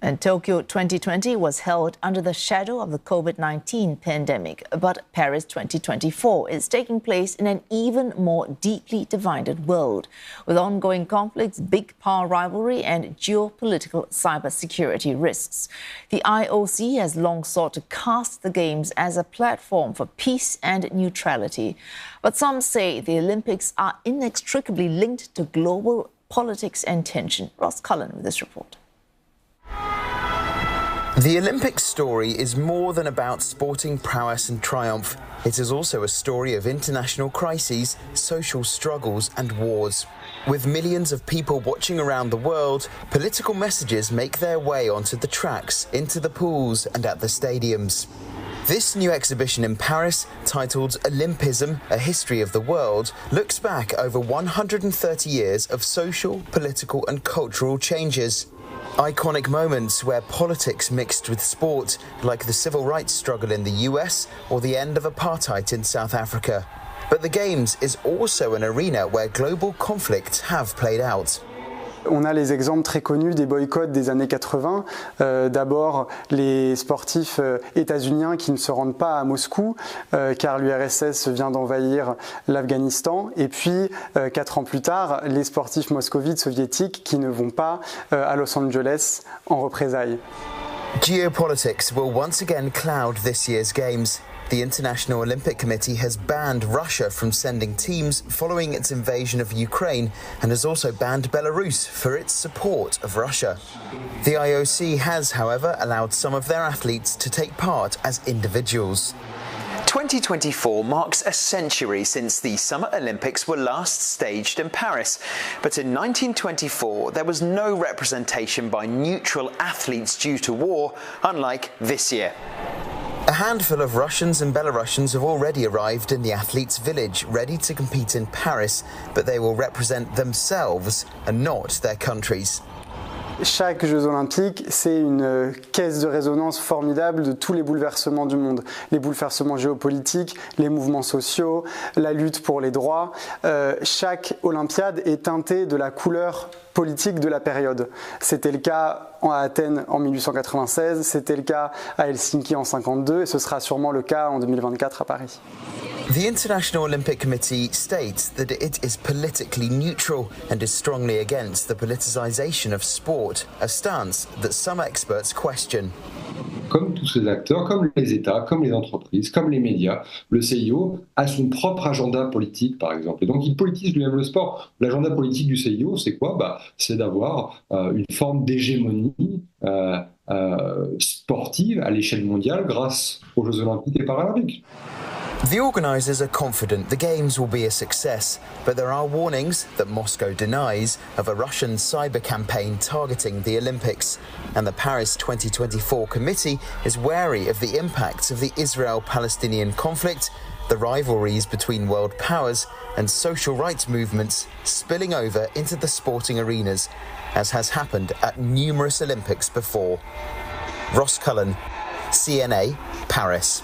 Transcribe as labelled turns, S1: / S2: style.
S1: And Tokyo 2020 was held under the shadow of the COVID-19 pandemic, but Paris 2024 is taking place in an even more deeply divided world, with ongoing conflicts, big power rivalry and geopolitical cybersecurity risks. The IOC has long sought to cast the Games as a platform for peace and neutrality. But some say the Olympics are inextricably linked to global politics and tension. Cullen with this report.
S2: The Olympic story is more than about sporting prowess and triumph. It is also a story of international crises, social struggles and wars. With millions of people watching around the world, political messages make their way onto the tracks, into the pools and at the stadiums. This new exhibition in Paris, titled Olympism, A History of the World, looks back over 130 years of social, political and cultural changes. Iconic moments where politics mixed with sport, like the civil rights struggle in the US or the end of apartheid in South Africa. But the Games is also an arena where global conflicts have played out.
S3: On a les exemples très connus des boycotts des années 80. D'abord, les sportifs états-uniens qui ne se rendent pas à Moscou car l'URSS vient d'envahir l'Afghanistan. Et puis, 4 ans plus tard, les sportifs moscovites soviétiques qui ne vont pas à Los Angeles en représailles.
S2: Geopolitics will once again cloud this year's Games. The International Olympic Committee has banned Russia from sending teams following its invasion of Ukraine and has also banned Belarus for its support of Russia. The IOC has, however, allowed some of their athletes to take part as individuals.
S4: 2024 marks a century since the Summer Olympics were last staged in Paris. But in 1924, there was no representation by neutral athletes due to war, unlike this year.
S2: A handful of Russians and Belarusians have already arrived in the athletes' village, ready to compete in Paris, but they will represent themselves and not their countries.
S3: Chaque Jeux Olympiques, c'est une caisse de résonance formidable de tous les bouleversements du monde. Les bouleversements géopolitiques, les mouvements sociaux, la lutte pour les droits. Chaque Olympiade est teintée de la couleur politique de la période. C'était le cas à Athènes en 1896, c'était le cas à Helsinki en 1952 et ce sera sûrement le cas en 2024 à Paris.
S2: The International Olympic Committee states that it is politically neutral and is strongly against the politicization of sport, a stance that some experts question.
S5: Comme tous ces acteurs, comme les États, comme les entreprises, comme les médias, le CIO a son propre agenda politique, par exemple. Et donc, il politise lui-même le sport. L'agenda politique du CIO, c'est quoi ? C'est d'avoir une forme d'hégémonie sportive à l'échelle mondiale grâce aux Jeux Olympiques et Paralympiques.
S2: The organisers are confident the Games will be a success, but there are warnings that Moscow denies of a Russian cyber campaign targeting the Olympics. And the Paris 2024 committee is wary of the impacts of the Israel-Palestinian conflict, the rivalries between world powers and social rights movements spilling over into the sporting arenas, as has happened at numerous Olympics before. Cullen, CNA, Paris.